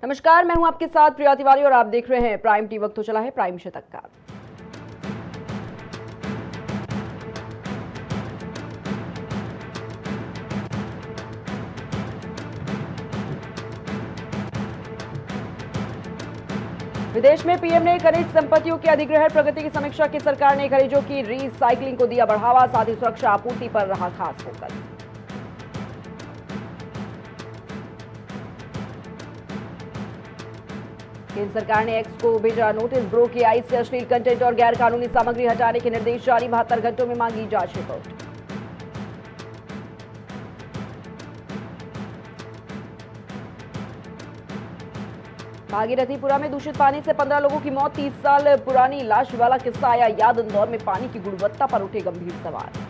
नमस्कार, मैं हूं आपके साथ प्रिया तिवारी और आप देख रहे हैं प्राइम टी। वक्त तो चला है प्राइम शतक का। विदेश में पीएम ने खनिज संपत्तियों के अधिग्रहण प्रगति की समीक्षा की। सरकार ने खनिजों की रीसाइक्लिंग को दिया बढ़ावा, साथ ही सुरक्षा आपूर्ति पर रहा खास फोकस। केंद्र सरकार ने एक्स को भेजा नोटिस, ब्रो की आई से अश्लील कंटेंट और गैर कानूनी सामग्री हटाने के निर्देश जारी। 72 घंटों में मांगी जांच रिपोर्ट। भागीरथीपुरा में दूषित पानी से 15 लोगों की मौत। 30 साल पुरानी लाश वाला किस्सा आया याद। इंदौर में पानी की गुणवत्ता पर उठे गंभीर सवाल।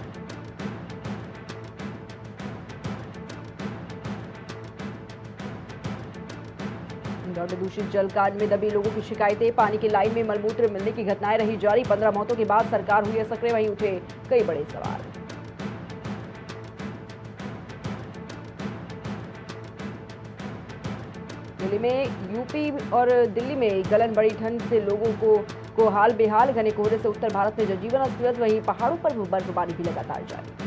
इंदौर में दूषित जल कांड में दबे लोगों की शिकायतें। पानी की लाइन में मलमूत्र मिलने की घटनाएं रही जारी। 15 मौतों के बाद सरकार हुई है सक्रिय, वहीं उठे कई बड़े सवाल। दिल्ली में यूपी और दिल्ली में गलन, बड़ी ठंड से लोगों को हाल बेहाल। घने कोहरे से उत्तर भारत में जनजीवन अस्त व्यस्त, वहीं पहाड़ों पर बर्फबारी भी लगातार जारी।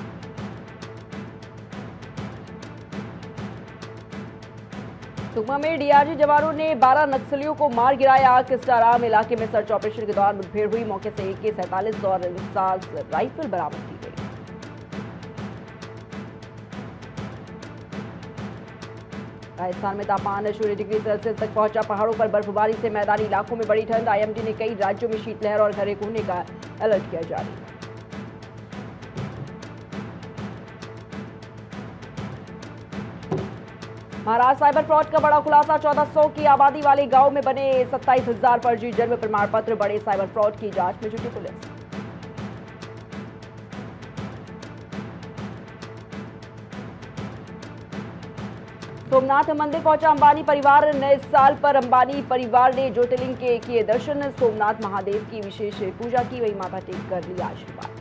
सुकमा में डीआरजी जवानों ने 12 नक्सलियों को मार गिराया। किस्टाराम इलाके में सर्च ऑपरेशन के दौरान मुठभेड़ हुई। मौके से AK-47 और इंसास राइफल बरामद की गई। राजस्थान में तापमान 0 डिग्री सेल्सियस तक पहुंचा। पहाड़ों पर बर्फबारी से मैदानी इलाकों में बड़ी ठंड। IMD ने कई राज्यों में शीतलहर और घने कोहरे का अलर्ट किया जारी। महाराष्ट्र साइबर फ्रॉड का बड़ा खुलासा। 1400 की आबादी वाले गांव में बने 27,000 फर्जी जन्म प्रमाण पत्र। बड़े साइबर फ्रॉड की जांच में जुटी पुलिस। सोमनाथ मंदिर पहुंचा अंबानी परिवार। नए साल पर अंबानी परिवार ने ज्योतिर्लिंग के किए दर्शन। सोमनाथ महादेव की विशेष पूजा की, वहीं माथा टेक कर लिया आशीर्वाद।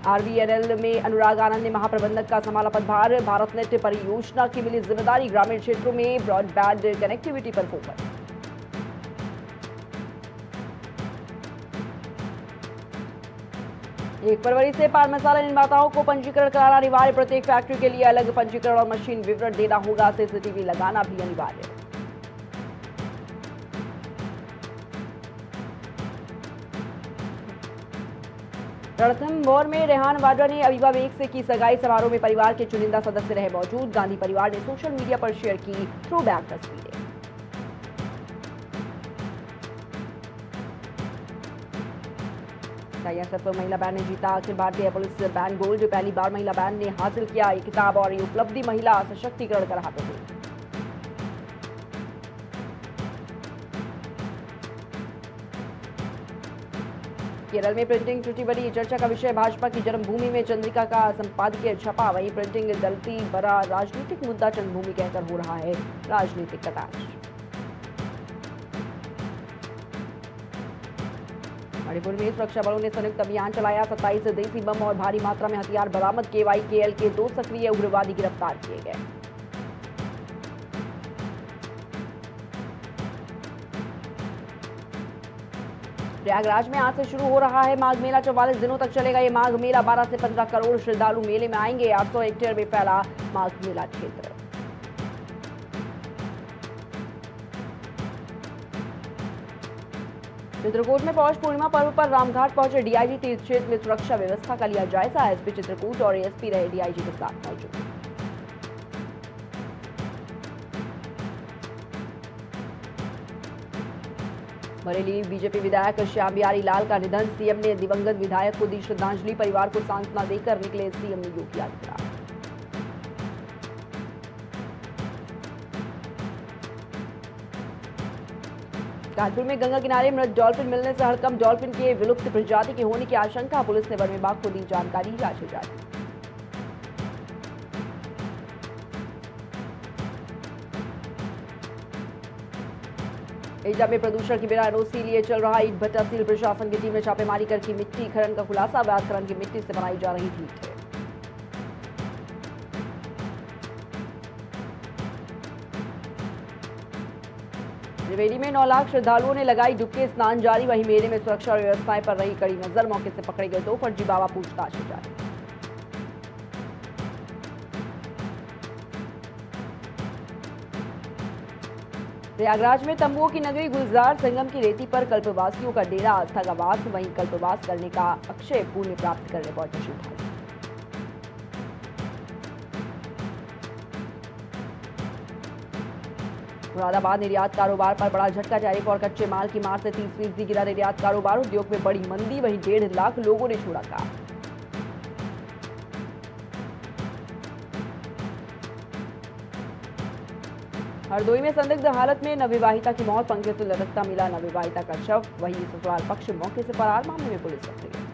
RVNL में अनुराग आनंद ने महाप्रबंधक का संभाला पदभार। भारतनेट परियोजना की मिली जिम्मेदारी। ग्रामीण क्षेत्रों में ब्रॉडबैंड कनेक्टिविटी पर फोकस। एक फरवरी से पान मसाला निर्माताओं को पंजीकरण कराना अनिवार्य। प्रत्येक फैक्ट्री के लिए अलग पंजीकरण और मशीन विवरण देना होगा। CCTV लगाना भी अनिवार्य। रणथंभौर में रेहान वाड्रा ने अवीबा बेग से की सगाई। समारोह में परिवार के चुनिंदा सदस्य रहे मौजूद। गांधी परिवार ने सोशल मीडिया पर शेयर की थ्रोबैक तस्वीरें। ISF महिला बैंड ने जीता Akhil Bharatiya police band gold. पहली बार महिला बैंड ने हासिल किया ये खिताब और ये उपलब्धि महिला सशक्तिकरण का रहा प्रतीक। केरल में प्रिंटिंग त्रुटि बड़ी चर्चा का विषय। भाजपा की जन्मभूमि में चंद्रिका का संपादकीय छपा। वहीं प्रिंटिंग गलती बड़ा राजनीतिक मुद्दा। जन्मभूमि कहकर हो रहा है राजनीतिक कटाक्ष। मणिपुर में सुरक्षा बलों ने संयुक्त अभियान चलाया। 27 देसी बम और भारी मात्रा में हथियार बरामद। KYKL के 2 सक्रिय उग्रवादी गिरफ्तार किए गए। प्रयागराज में आज से शुरू हो रहा है माघ मेला। 44 दिनों तक चलेगा ये माघ मेला। 12 से 15 करोड़ श्रद्धालु मेले में आएंगे। 800 हेक्टेयर में फैला माघ मेला क्षेत्र। चित्रकूट में पौष पूर्णिमा पर्व पर रामघाट पहुंचे DIG। तीर्थ क्षेत्र में सुरक्षा व्यवस्था का लिया जायजा। SP चित्रकूट और ASP रहे DIG के साथ मौजूद। बरेली बीजेपी विधायक श्याम बिहारी लाल का निधन। CM ने दिवंगत विधायक को दी श्रद्धांजलि। परिवार को सांत्वना देकर निकले CM योगी आदित्यनाथ। कानपुर में गंगा किनारे मृत डॉल्फिन मिलने से हड़कंप। डॉल्फिन के विलुप्त प्रजाति के होने की आशंका। पुलिस ने वन विभाग को दी जानकारी। जांच जारी। एजा में प्रदूषण के बिना NOC लिए चल रहा ईट भट्टा सील। प्रशासन की टीम ने छापेमारी कर की मिट्टी खनन का खुलासा। अवैध खनन की मिट्टी से बनाई जा रही थी। त्रिवेणी में 9 लाख श्रद्धालुओं ने लगाई डुबके स्नान जारी। वहीं मेले में सुरक्षा व्यवस्थाएं पर रही कड़ी नजर। मौके से पकड़े गए 2 फर्जी बाबा पूछताछ जारी। प्रयागराज में तंबुओं की नगरी गुलजार संगम की रेती पर कल्पवासियों का डेरा आस्था का वास। वहीं कल्पवास करने का अक्षय पुण्य प्राप्त करने पहुंचे श्रद्धालु। मुरादाबाद निर्यात कारोबार पर बड़ा झटका। टैरिफ और कच्चे माल की मार से 30% गिरा निर्यात कारोबार। उद्योग में बड़ी मंदी। वहीं 1.5 लाख लोगों ने छोड़ा काम। हरदोई में संदिग्ध हालत में नवविवाहिता की मौत। पंखे से लटकता मिला नवविवाहिता का शव। वहीं ससुराल पक्ष मौके से फरार। मामले में पुलिस सक्रिय।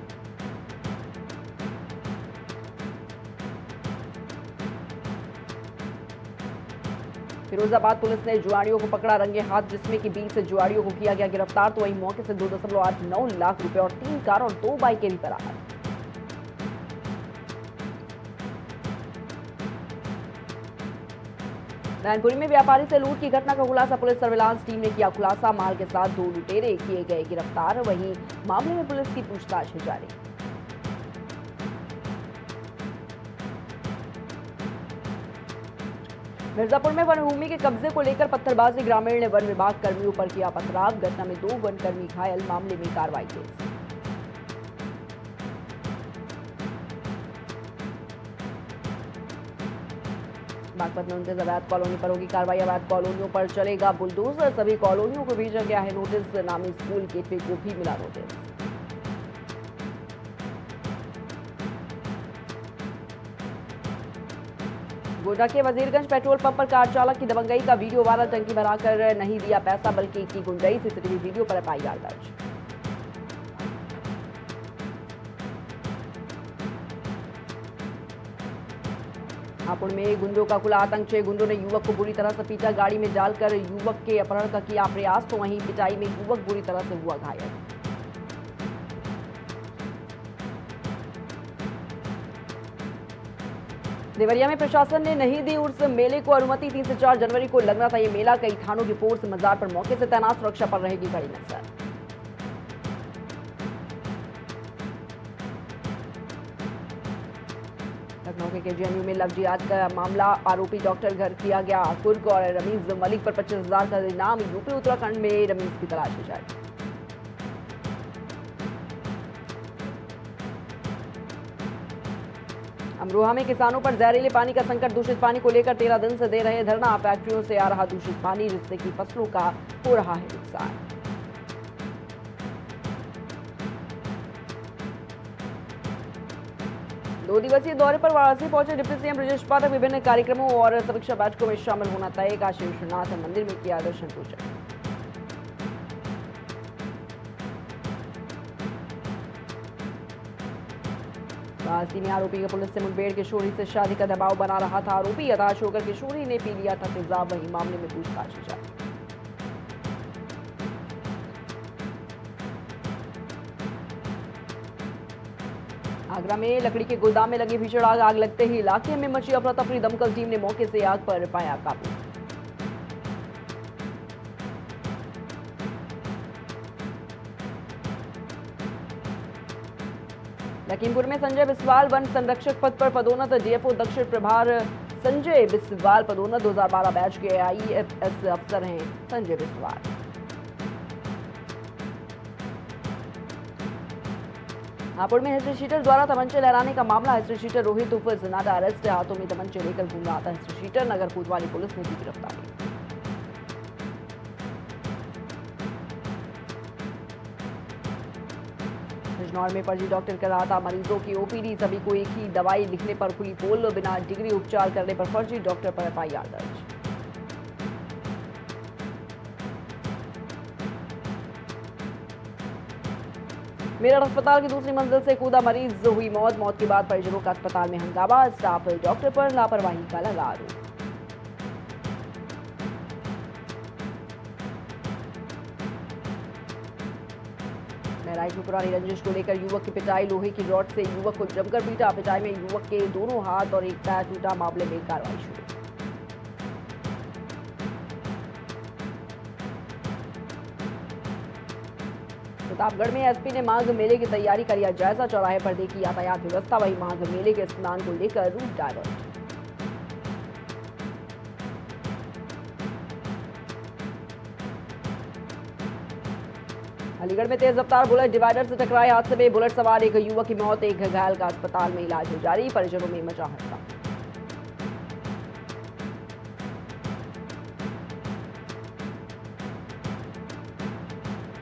फिरोजाबाद पुलिस ने जुआड़ियों को पकड़ा रंगे हाथ, जिसमें कि 20 जुआड़ियों को किया गया गिरफ्तार। तो वहीं मौके से 2.89 लाख रुपए और 3 कार और 2 बाइकें भी बरामद। मैनपुरी में व्यापारी से लूट की घटना का खुलासा। पुलिस सर्विलांस टीम ने किया खुलासा। माल के साथ 2 लुटेरे किए गए गिरफ्तार। वहीं मामले में पुलिस की पूछताछ जारी। मिर्जापुर में वन भूमि के कब्जे को लेकर पत्थरबाजी। ग्रामीण ने वन विभाग कर्मियों पर किया पथराव। घटना में 2 वनकर्मी घायल। मामले में कार्रवाई तेज। बागपत में 29 अवैध कॉलोनी पर होगी कार्रवाई। अवैध कॉलोनियों पर चलेगा बुलडोजर। सभी कॉलोनियों को भेजा गया है नोटिस। नामी स्कूल गेटवे को भी मिला नोटिस। गोड्डा के वजीरगंज पेट्रोल पंप पर कार चालक की दबंगई का वीडियो वायरल। टंकी भराकर नहीं दिया पैसा बल्कि की गुंडई। सीसीटीवी वीडियो पर एफआईआर दर्ज। हापुड़ में गुंडों का खुला आतंक। 6 गुंडों ने युवक को बुरी तरह से पीटा। गाड़ी में डालकर युवक के अपहरण का किया प्रयास। तो वहीं पिटाई में युवक बुरी तरह से हुआ घायल। देवरिया में प्रशासन ने नहीं दी उर्स मेले को अनुमति। 3 से 4 जनवरी को लगना था ये मेला। कई थानों की फोर्स मजार पर मौके से तैनात। सुरक्षा पर रहेगी कड़ी नजर। लखनऊ के केजीएमयू में लव जिहाद का मामला। आरोपी डॉक्टर घर किया गया कुर्क और रमीज मलिक पर 25,000 का इनाम। यूपी उत्तराखंड में रमीज की तलाश में जारी। अमरोहा में किसानों पर जहरीले पानी का संकट। दूषित पानी को लेकर 13 दिन से दे रहे धरना। फैक्ट्रियों से आ रहा दूषित पानी, जिससे कि फसलों का हो रहा है नुकसान। दो दिवसीय दौरे पर वाराणसी पहुंचे डिप्टी सीएम ब्रजेश पाठक। विभिन्न कार्यक्रमों और समीक्षा बैठकों में शामिल होना तय। काशी विश्वनाथ मंदिर में किया दर्शन पूजन। वाराणसी में आरोपी का पुलिस से मुठभेड़। किशोरी से शादी का दबाव बना रहा था आरोपी। हताश होकर किशोरी ने पी लिया था तेजाब। वहीं मामले में पूछताछ जारी। आगरा में लकड़ी के गोदाम में लगी भीषण आग। आग लगते ही इलाके में मची अफरा तफरी। दमकल टीम ने मौके से आग पर पाया काबू। लखीमपुर में संजय बिस्वाल वन संरक्षक पद पर पदोन्नत। डीएफओ दक्षिण प्रभार संजय बिस्वाल पदोन्नत। 2012 बैच के आईएफएस अफसर हैं संजय बिस्वाल। हापुड़ में हिस्ट्री शीटर द्वारा तमंचे लहराने का मामला। हिस्ट्री शीटर रोहित उर्फ जनादा अरेस्ट। हाथों में तमंचे लेकर घूम रहा था हिस्ट्री शीटर। नगर कोतवाली पुलिस ने की गिरफ्तारी। बिजनौर में फर्जी डॉक्टर कर रहा था मरीजों की ओपीडी। सभी को एक ही दवाई लिखने पर खुली पोल। बिना डिग्री उपचार करने पर फर्जी डॉक्टर पर एफआईआर दर्ज। मेरठ अस्पताल की दूसरी मंजिल से कूदा मरीज, हुई मौत। मौत के बाद परिजनों का अस्पताल में हंगामा। स्टाफ डॉक्टर पर लापरवाही का लगा आरोप। महराइच में पुरानी रंजिश को लेकर युवक की पिटाई। लोहे की रॉड से युवक को जमकर पीटा। पिटाई में युवक के दोनों हाथ और एक पैर टूटा। मामले में कार्रवाई शुरू। प्रतापगढ़ में एसपी ने माघ मेले की तैयारी का लिया जायजा, चौराहे पर देखी यातायात व्यवस्था, वही माघ मेले के स्नान को लेकर रूट डायवर्ट। अलीगढ़ में तेज रफ्तार बुलेट डिवाइडर से टकराए हादसे में बुलेट सवार एक युवक की मौत, एक घायल का अस्पताल में इलाज जारी, परिजनों में मचा हड़कंप।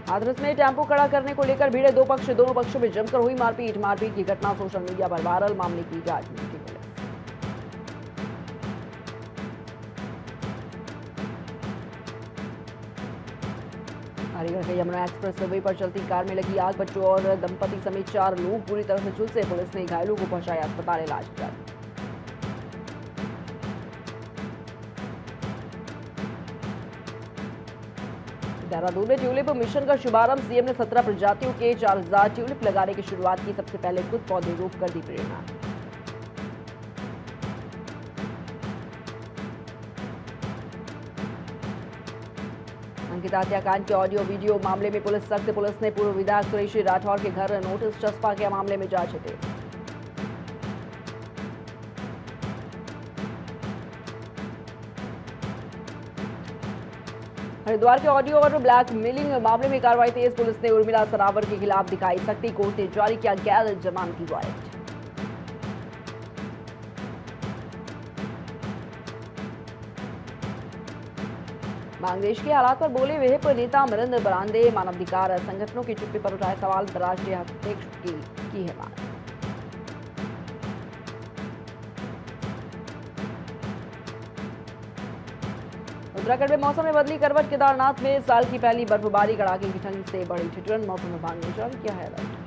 हाथरस में टेम्पो खड़ा करने को लेकर भिड़े दो पक्ष, दोनों पक्षों में जमकर हुई मारपीट। मारपीट की घटना सोशल मीडिया पर वायरल, मामले की जांच में जुटी पुलिस। अलीगढ़ के यमुना एक्सप्रेस वे पर चलती कार में लगी आग, बच्चों और दंपति समेत 4 लोग पूरी तरह से झुलसे। पुलिस ने घायलों को पहुंचाया अस्पताल, इलाज जारी। देहरादून में ट्यूलिप मिशन का शुभारंभ, सीएम ने 17 प्रजातियों के 4000 ट्यूलिप लगाने की शुरुआत की। सबसे पहले खुद पौधे रोप कर दी प्रेरणा। अंकिता हत्याकांड के ऑडियो वीडियो मामले में पुलिस सख्त, पुलिस ने पूर्व विधायक सुरेश राठौर के घर नोटिस चस्पा किया, मामले में जांच तेज। हरिद्वार के ऑडियो और ब्लैकमेलिंग मामले में कार्रवाई तेज, पुलिस ने उर्मिला सरावर के खिलाफ दिखाई सख्ती, कोर्ट ने जारी किया गैर जमानती वारंट। बांग्लादेश के हालात पर बोले विहिप नेता अमरिंदर बरांडे, मानवाधिकार संगठनों की चुप्पी पर उठाए सवाल, अंतर्राष्ट्रीय हस्तक्षेप की है मांग। उत्तराखंड में मौसम में बदली करवट, केदारनाथ में साल की पहली बर्फबारी, कड़ाके की ठंड से बढ़ी ठिठुरन, मौसम विभाग ने जारी किया है अलर्ट।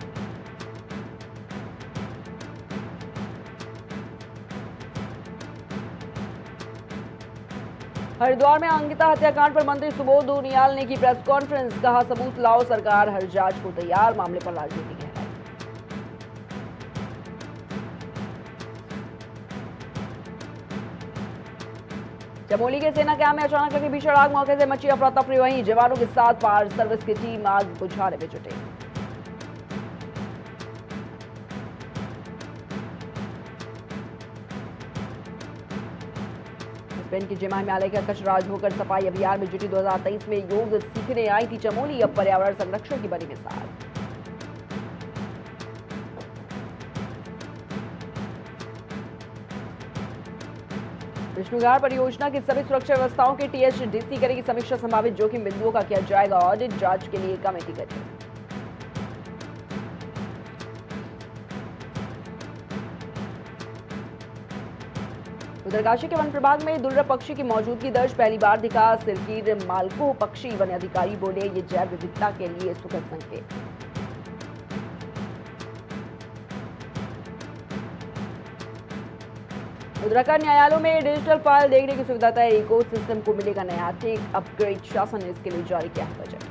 हरिद्वार में अंकिता हत्याकांड पर मंत्री सुबोध उनियाल ने की प्रेस कॉन्फ्रेंस, कहा सबूत लाओ, सरकार हर जांच को तैयार, मामले पर राजनीति है। चमोली के सेना कैंप में अचानक लगी भीषण आग, मौके से मची अफरा तफरी, वहीं जवानों के साथ फायर सर्विस की टीम आग बुझाने में जुटी। स्पेन की जिमा हिमालय का कचराज होकर सफाई अभियान में जुटी, 2023 में योग सीखने आई थी चमोली, अब पर्यावरण संरक्षण की बनी मिसाल। विष्णुघाट परियोजना की सभी सुरक्षा व्यवस्थाओं की टीएचडीसी करेगी समीक्षा, संभावित जोखिम बिंदुओं का किया जाएगा ऑडिट, जांच के लिए कमेटी गठित। उत्तरकाशी के वन प्रभाग में दुर्लभ पक्षी की मौजूदगी दर्ज, पहली बार दिखा सिरकीर मालको पक्षी, वन अधिकारी बोले ये जैव विविधता के लिए सुखद संकेत। उत्तराखंड न्यायालयों में डिजिटल फाइल देखने की सुविधा तय, इको सिस्टम को मिलेगा नया टेक अपग्रेड, शासन ने इसके लिए जारी किया है बजट।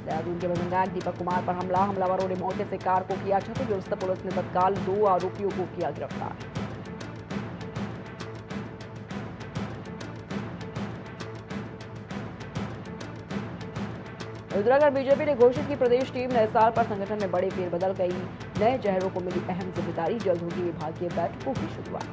देहरादून के बजरंग दीपक कुमार पर हमलावरों ने मौके से कार को किया क्षतिग्रस्त, पुलिस ने तत्काल 2 आरोपियों को किया गिरफ्तार। रुद्रगढ़ बीजेपी ने घोषित की प्रदेश टीम, नए साल पर संगठन में बड़े फेरबदल, कई नए चेहरों को मिली अहम जिम्मेदारी, जल्द होगी विभागीय बैठकों की शुरुआत।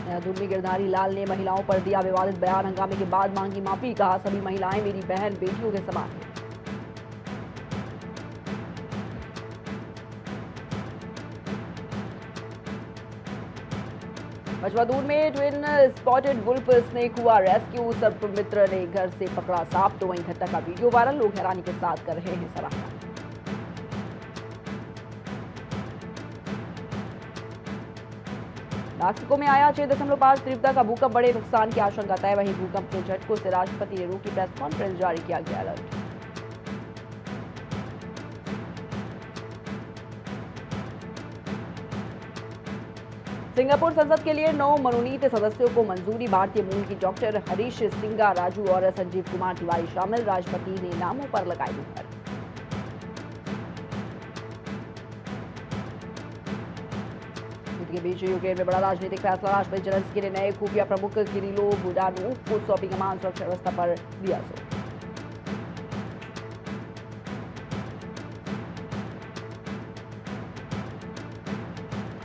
देहरादून में गिरधारी लाल ने महिलाओं पर दिया विवादित बयान, हंगामे के बाद मांगी माफी, कहा सभी महिलाएं मेरी बहन बेटियों के समान हैं। मछुआदूर में ट्विन स्पॉटेड वुल्फ स्नेक हुआ रेस्क्यू, सर्पमित्र ने घर से पकड़ा सांप, तो वहीं घटना का वीडियो वायरल, लोग हैरानी के साथ कर रहे हैं सराहना। मैक्सिको में आया 6.5 तीव्रता का भूकंप, बड़े नुकसान की आशंका तय, वहीं भूकंप के झटकों से राष्ट्रपति ने रोकी प्रेस कॉन्फ्रेंस, जारी किया गया अलर्ट। सिंगापुर संसद के लिए 9 मनोनीत सदस्यों को मंजूरी, भारतीय मूल की डॉक्टर हरीश सिंगा राजू और संजीव कुमार तिवारी शामिल, राष्ट्रपति ने नामों पर लगाई मुहर। के बीच यूक्रेन में बड़ा राजनीतिक फैसला, राष्ट्रपति जेलेंस्की ने नए खुफिया प्रमुख किरिलो बुडानोव को सौंपी कमान, सुरक्षा व्यवस्था पर दिया जोर।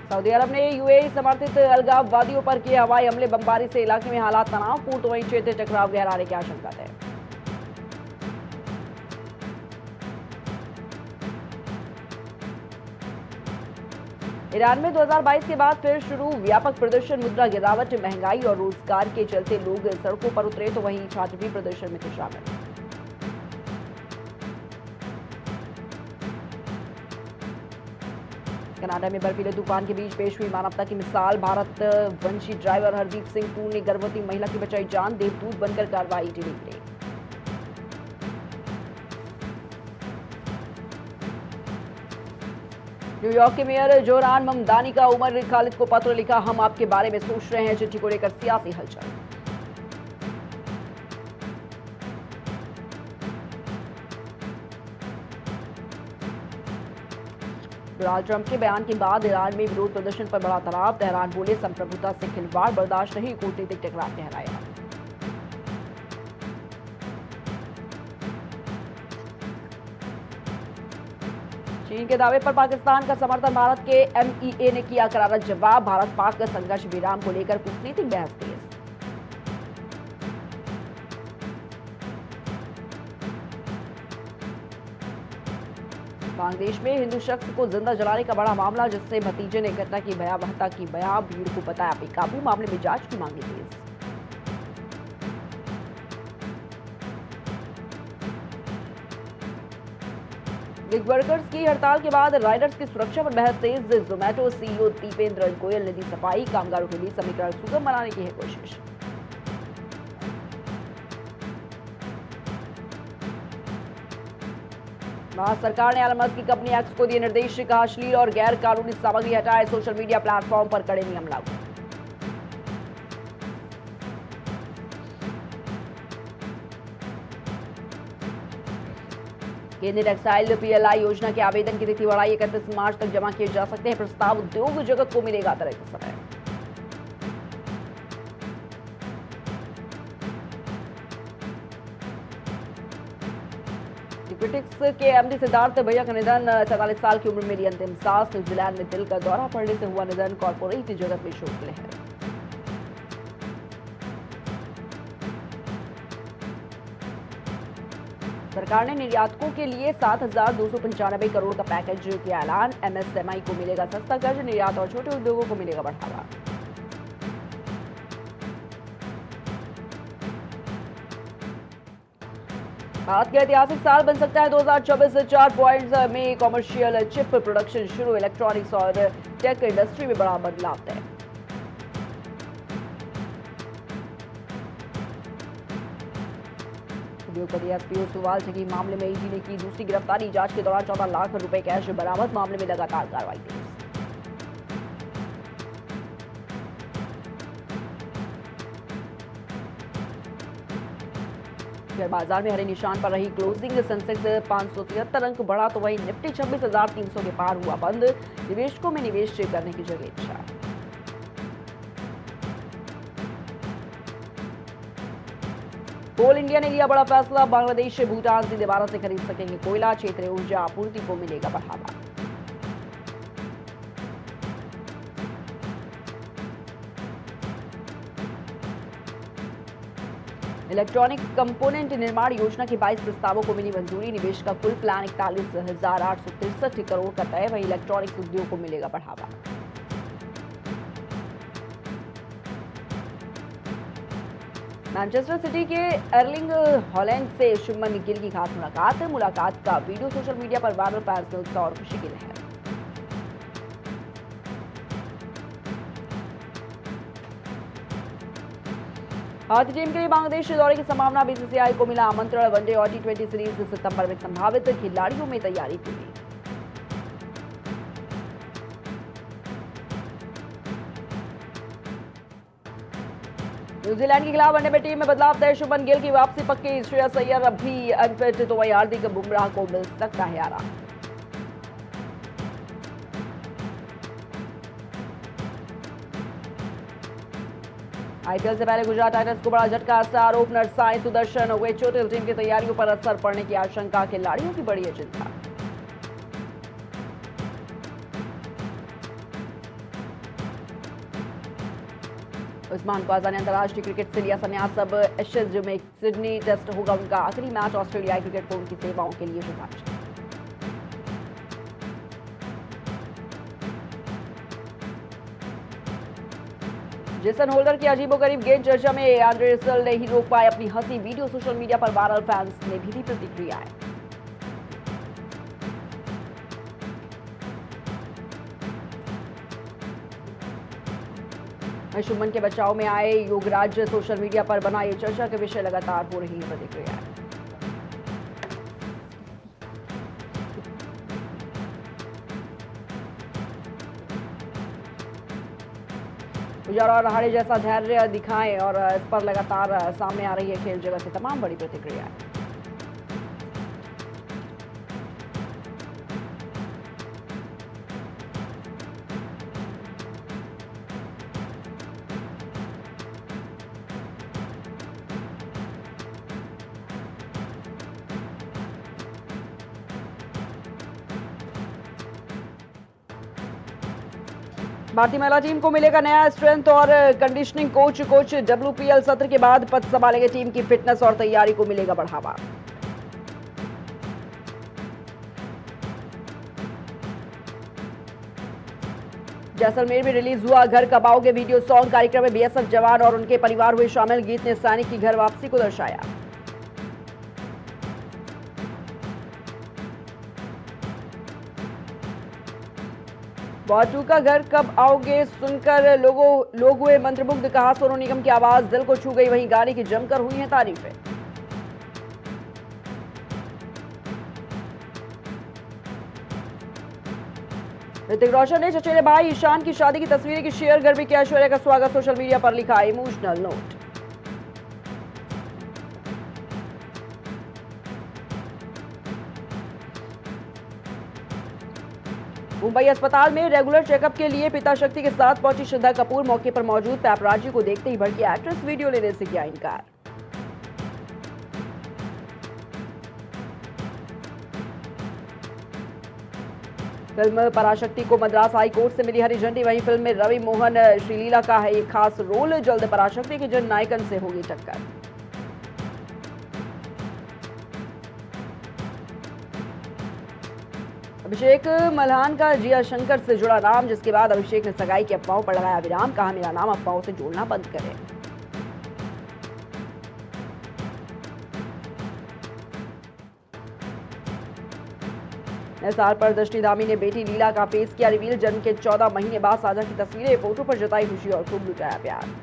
सऊदी अरब ने यूएई समर्थित अलगाववादियों पर किए हवाई हमले, बमबारी से इलाके में हालात तनावपूर्ण, तो वहीं क्षेत्रीय टकराव गहराने की आशंका है। ईरान में 2022 के बाद फिर शुरू व्यापक प्रदर्शन, मुद्रा गिरावट, महंगाई और रोजगार के चलते लोग सड़कों पर उतरे, तो वहीं छात्र भी प्रदर्शन में थे शामिल। कनाडा में बर्फीले तूफान के बीच पेश हुई मानवता की मिसाल, भारत वंशी ड्राइवर हरदीप सिंह टूर ने गर्भवती महिला की बचाई जान, देवदूत बनकर कार्रवाई की निकले। न्यूयॉर्क के मेयर जोरान ममदानी का उमर खालिद को पत्र लिखा, हम आपके बारे में सोच रहे हैं, चिट्ठी को लेकर सियासी हलचल। डोनाल्ड ट्रंप के बयान के बाद ईरान में विरोध प्रदर्शन पर बड़ा तनाव, तेहरान बोले संप्रभुता से खिलवाड़ बर्दाश्त नहीं, कूटनीतिक टकराव गहराया। चीन के दावे पर पाकिस्तान का समर्थन, भारत के एमईए ने किया करारा जवाब, भारत पाक संघर्ष विराम को लेकर कूटनीतिक बहस तेज। बांग्लादेश में हिंदू शख्स को जिंदा जलाने का बड़ा मामला, जिससे भतीजे ने घटना की भयावहता की बयां, भीड़ को बताया बेकाबू, मामले में जांच की मांगी तेज। गिग वर्कर्स की हड़ताल के बाद राइडर्स की सुरक्षा पर बहस तेज, जोमेटो सीईओ दीपेंद्र गोयल ने दी सफाई, कामगारों के बीच समीकरण सुगम बनाने की है कोशिश। भारत सरकार ने एलन मस्क की कंपनी एक्स को दिए निर्देश, कहा अश्लील और गैर कानूनी सामग्री हटाए, सोशल मीडिया प्लेटफॉर्म पर कड़े नियम लागू। केंद्रीय टेक्सटाइल पीएलआई योजना के आवेदन की तिथि बढ़ाई, 31 मार्च तक जमा किए जा सकते हैं प्रस्ताव, उद्योग जगत को मिलेगा अतिरिक्त समय। क्रिटिक्स के एमडी सिद्धार्थ भैया का निधन, 47 साल की उम्र में ली अंतिम सांस, न्यूजीलैंड में दिल का दौरा पड़ने से हुआ निधन, कॉर्पोरेट जगत में शोक की लहर। सरकार ने निर्यातकों के लिए 7,295 करोड़ का पैकेज किया ऐलान, एमएसएमई को मिलेगा सस्ता कर्ज, निर्यात और छोटे उद्योगों को मिलेगा बढ़ावा। भारत के ऐतिहासिक साल बन सकता है 2024 से 4 पॉइंट्स में कॉमर्शियल चिप प्रोडक्शन शुरू, इलेक्ट्रॉनिक्स और टेक इंडस्ट्री में बड़ा बदलाव तय। उद्योगपति एसपीओ सुवाल जगी मामले में ईडी ने की दूसरी गिरफ्तारी, जांच के दौरान 14 लाख रुपए कैश बरामद, मामले में लगातार कार्रवाई तेज। शेयर बाजार में हरे निशान पर रही क्लोजिंग, सेंसेक्स 573 अंक बढ़ा, तो वहीं निफ्टी 26,300 के पार हुआ बंद, निवेशकों में निवेश करने की जगह इच्छा। कोल इंडिया ने लिया बड़ा फैसला, बांग्लादेश से भूटान सीधे भारत से खरीद सकेंगे कोयला, क्षेत्रीय ऊर्जा आपूर्ति को मिलेगा बढ़ावा। इलेक्ट्रॉनिक कंपोनेंट निर्माण योजना के 22 प्रस्तावों को मिली मंजूरी, निवेश का कुल प्लान 41,863 करोड़ का तय, वहीं इलेक्ट्रॉनिक्स उद्योग को मिलेगा बढ़ावा। मैनचेस्टर सिटी के एर्लिंग हॉलैंड से शुभमन गिल की खास मुलाकात का वीडियो सोशल मीडिया पर वायरल, फैंस में उत्साह और खुशी की लहर। भारतीय टीम के लिए बांग्लादेश दौरे की संभावना, बीसीसीआई को मिला आमंत्रण, वनडे और टी20 सीरीज सितंबर में संभावित, खिलाड़ियों में तैयारी पूरी। न्यूजीलैंड के खिलाफ वनडे में टीम में बदलाव तय, शुभमन गिल की वापसी पक्की, श्रेयस अय्यर अब भी अनफिट, तो वही हार्दिक बुमराह को मिल सकता है आराम। आईपीएल से पहले गुजरात टाइटंस को बड़ा झटका। स्टार ओपनर साई सुदर्शन हुए चोटिल। टीम की तैयारियों पर असर पड़ने की आशंका। खिलाड़ियों की बड़ी है चिंता। उस्मान ख्वाजा ने अंतर्राष्ट्रीय क्रिकेट से लिया संन्यास। अब एशेज में सिडनी टेस्ट होगा उनका आखिरी मैच। ऑस्ट्रेलियाई क्रिकेट को उनकी सेवाओं के लिए सिफारिश। जेसन होल्डर की अजीबोगरीब गेंद चर्चा में। आंद्रे रसेल ने ही रोक पाए अपनी हंसी। वीडियो सोशल मीडिया पर वायरल। फैंस ने भी दी प्रतिक्रियाएं। शुभमन के बचाव में आए योगराज। सोशल मीडिया पर बना ये चर्चा के विषय। लगातार हो रही है प्रतिक्रियाएं। पुजारा और रहाणे जैसा धैर्य दिखाएं और इस पर लगातार सामने आ रही है खेल जगत से तमाम बड़ी प्रतिक्रियाएं। भारतीय महिला टीम को मिलेगा नया स्ट्रेंथ और कंडीशनिंग कोच। डब्ल्यूपीएल सत्र के बाद पद संभालेंगे। टीम की फिटनेस और तैयारी को मिलेगा बढ़ावा। जैसलमेर में रिलीज हुआ घर कब आओगे वीडियो सॉन्ग। कार्यक्रम में बीएसएफ जवान और उनके परिवार हुए शामिल। गीत ने सैनिक की घर वापसी को दर्शाया। बाचू का घर कब आओगे सुनकर लोग हुए मंत्रमुग्ध। कहा सोनू निगम की आवाज दिल को छू गई। वहीं गाने की जमकर हुई हैं तारीफें। ऋतिक रोशन ने चचेरे भाई ईशान की शादी की तस्वीरें की शेयर। घर में किया ऐश्वर्या का स्वागत। सोशल मीडिया पर लिखा इमोशनल नोट। मुंबई अस्पताल में रेगुलर चेकअप के लिए पिता शक्ति के साथ पहुंची श्रद्धा कपूर। मौके पर मौजूद पैपराजी को देखते ही भड़की एक्ट्रेस। वीडियो लेने से किया इनकार। फिल्म पराशक्ति को मद्रास हाई कोर्ट से मिली हरी झंडी। वहीं फिल्म में रवि मोहन श्रीलीला का है एक खास रोल। जल्द पराशक्ति की जन नायकन से होगी टक्कर। अभिषेक मल्हान का जिया शंकर से जुड़ा नाम। जिसके बाद अभिषेक ने सगाई की अफवाहों पर लगाया विराम। कहा मेरा नाम अफवाहों से जोड़ना बंद करें। निसार पर दृष्टि धामी ने बेटी लीला का फेस किया रिवील। जन्म के 14 महीने बाद साझा की तस्वीरें। फोटो पर जताई खुशी और खूब लुटाया प्यार।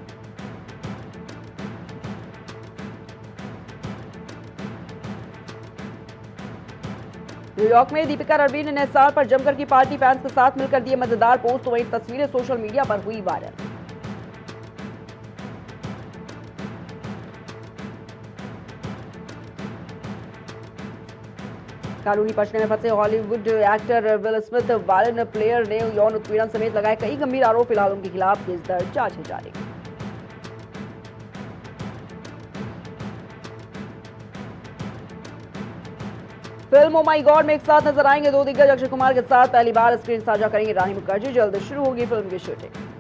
न्यूयॉर्क में दीपिका रणवीर ने निसार पर जमकर की पार्टी। फैंस के साथ मिलकर दिए मजेदार पोस्ट। वहीं तस्वीरें सोशल मीडिया पर हुई वायरल। कानूनी पछड़े में फंसे Hollywood actor will Smith violin player ने यौन उत्पीड़न समेत लगाए कई गंभीर आरोप। फिलहाल उनके खिलाफ केस दर्ज। जांच जारी। फिल्म ओ माई गॉड में एक साथ नजर आएंगे दो दिग्गज। अक्षय कुमार के साथ पहली बार स्क्रीन साझा करेंगे रानी मुखर्जी। जल्द शुरू होगी फिल्म की शूटिंग।